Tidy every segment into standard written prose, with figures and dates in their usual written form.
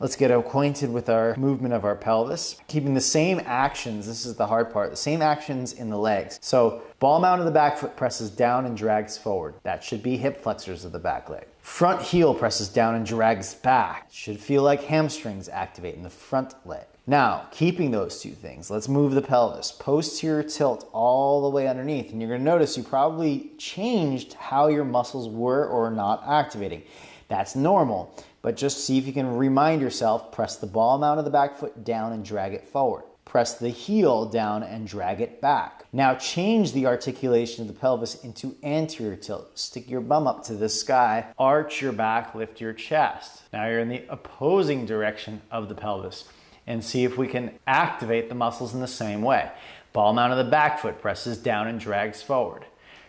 Let's get acquainted with our movement of our pelvis. Keeping the same actions, this is the hard part, the same actions in the legs. So ball mount of the back foot presses down and drags forward. That should be hip flexors of the back leg. Front heel presses down and drags back. It should feel like hamstrings activate in the front leg. Now, keeping those two things, let's move the pelvis. Posterior tilt all the way underneath. And you're gonna notice you probably changed how your muscles were or not activating. That's normal, but just see if you can remind yourself, press the ball mount of the back foot down and drag it forward. Press the heel down and drag it back. Now change the articulation of the pelvis into anterior tilt. Stick your bum up to the sky, arch your back, lift your chest. Now you're in the opposing direction of the pelvis and see if we can activate the muscles in the same way. Ball mount of the back foot presses down and drags forward.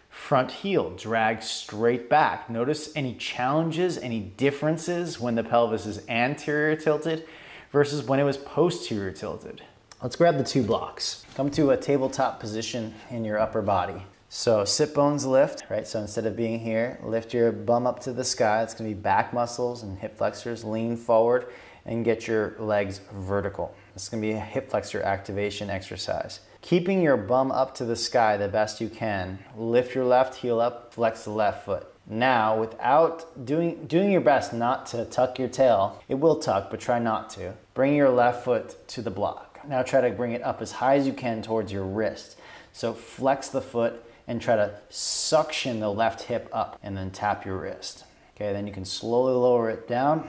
Front heel drags straight back. Notice any challenges, any differences when the pelvis is anterior tilted versus when it was posterior tilted. Let's grab the two blocks. Come to a tabletop position in your upper body. So sit bones lift, right? So instead of being here, lift your bum up to the sky. It's gonna be back muscles and hip flexors. Lean forward and get your legs vertical. This is gonna be a hip flexor activation exercise. Keeping your bum up to the sky the best you can, lift your left heel up, flex the left foot. Now, without doing your best not to tuck your tail, it will tuck, but try not to. Bring your left foot to the block. Now try to bring it up as high as you can towards your wrist. So flex the foot and try to suction the left hip up and then tap your wrist. Okay, then you can slowly lower it down,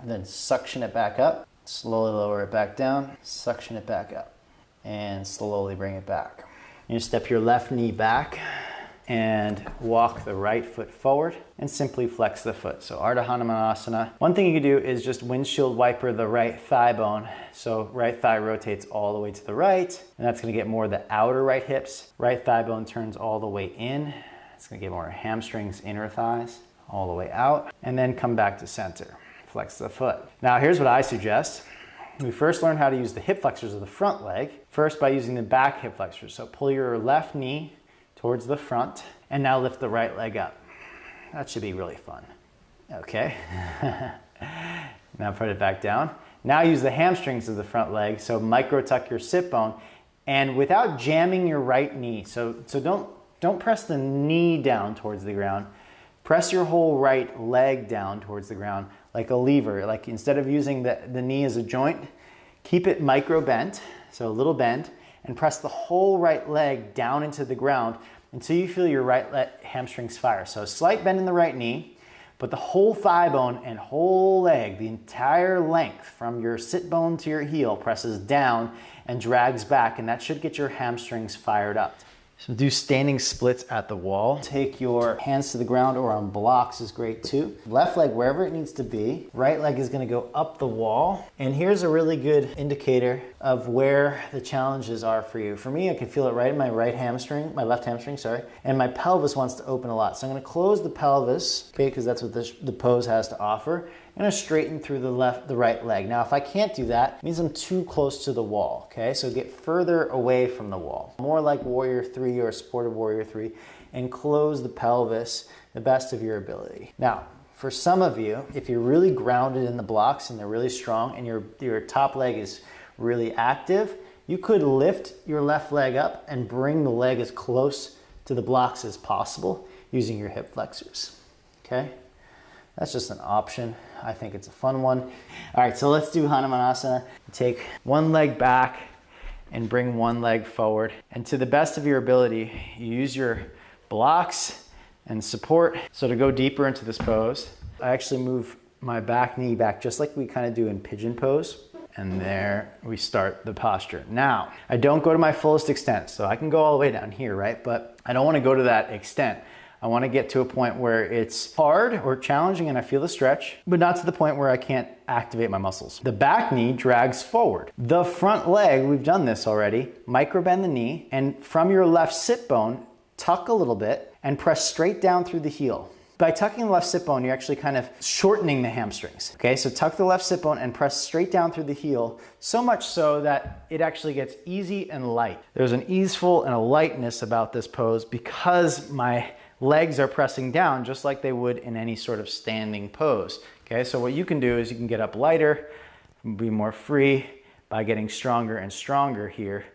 and then suction it back up, slowly lower it back down, suction it back up, and slowly bring it back. You step your left knee back and walk the right foot forward and simply flex the foot. So Ardha Hanumanasana. One thing you can do is just windshield wiper the right thigh bone. So right thigh rotates all the way to the right, and that's gonna get more of the outer right hips. Right thigh bone turns all the way in. It's gonna get more hamstrings, inner thighs, all the way out, and then come back to center. Flex the foot. Now here's what I suggest. We first learn how to use the hip flexors of the front leg, first by using the back hip flexors. So pull your left knee towards the front, and now lift the right leg up. That should be really fun. Okay. Now put it back down. Now use the hamstrings of the front leg, so micro tuck your sit bone, and without jamming your right knee. So don't press the knee down towards the ground. Press your whole right leg down towards the ground like a lever. Like instead of using the knee as a joint, keep it micro bent, so a little bend, and press the whole right leg down into the ground until you feel your right hamstrings fire. So a slight bend in the right knee, but the whole thigh bone and whole leg, the entire length from your sit bone to your heel presses down and drags back, and that should get your hamstrings fired up. So do standing splits at the wall. Take your hands to the ground or on blocks is great too. Left leg wherever it needs to be. Right leg is gonna go up the wall. And here's a really good indicator of where the challenges are for you. For me, I can feel it right in my right hamstring, my left hamstring, sorry. And my pelvis wants to open a lot. So I'm gonna close the pelvis, okay, because that's what the pose has to offer. I'm gonna straighten through the right leg. Now, if I can't do that, it means I'm too close to the wall, okay? So get further away from the wall. More like Warrior 3 or Supportive Warrior 3, and close the pelvis the best of your ability. Now, for some of you, if you're really grounded in the blocks and they're really strong and your top leg is really active, you could lift your left leg up and bring the leg as close to the blocks as possible using your hip flexors, okay? That's just an option. I think it's a fun one. All right, so let's do Hanumanasana. Take one leg back and bring one leg forward. And to the best of your ability, you use your blocks and support. So to go deeper into this pose, I actually move my back knee back just like we kind of do in pigeon pose. And there we start the posture. Now, I don't go to my fullest extent, so I can go all the way down here, right? But I don't want to go to that extent. I want to get to a point where it's hard or challenging and I feel the stretch, but not to the point where I can't activate my muscles. The back knee drags forward. The front leg, we've done this already, micro bend the knee, and from your left sit bone, tuck a little bit and press straight down through the heel. By tucking the left sit bone, you're actually kind of shortening the hamstrings. Okay, so tuck the left sit bone and press straight down through the heel, so much so that it actually gets easy and light. There's an easeful and a lightness about this pose because my legs are pressing down just like they would in any sort of standing pose. Okay, so what you can do is you can get up lighter, Be more free by getting stronger and stronger here.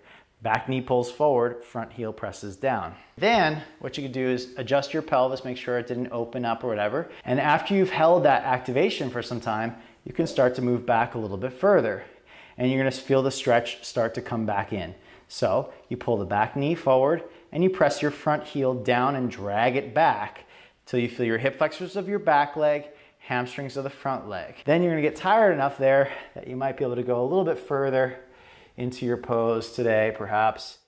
Back knee pulls forward, front heel presses down. Then what you can do is adjust your pelvis, make sure it didn't open up or whatever. And after you've held that activation for some time, you can start to move back a little bit further. And you're gonna feel the stretch start to come back in. So you pull the back knee forward and you press your front heel down and drag it back till you feel your hip flexors of your back leg, hamstrings of the front leg. Then you're gonna get tired enough there that you might be able to go a little bit further into your pose today, perhaps.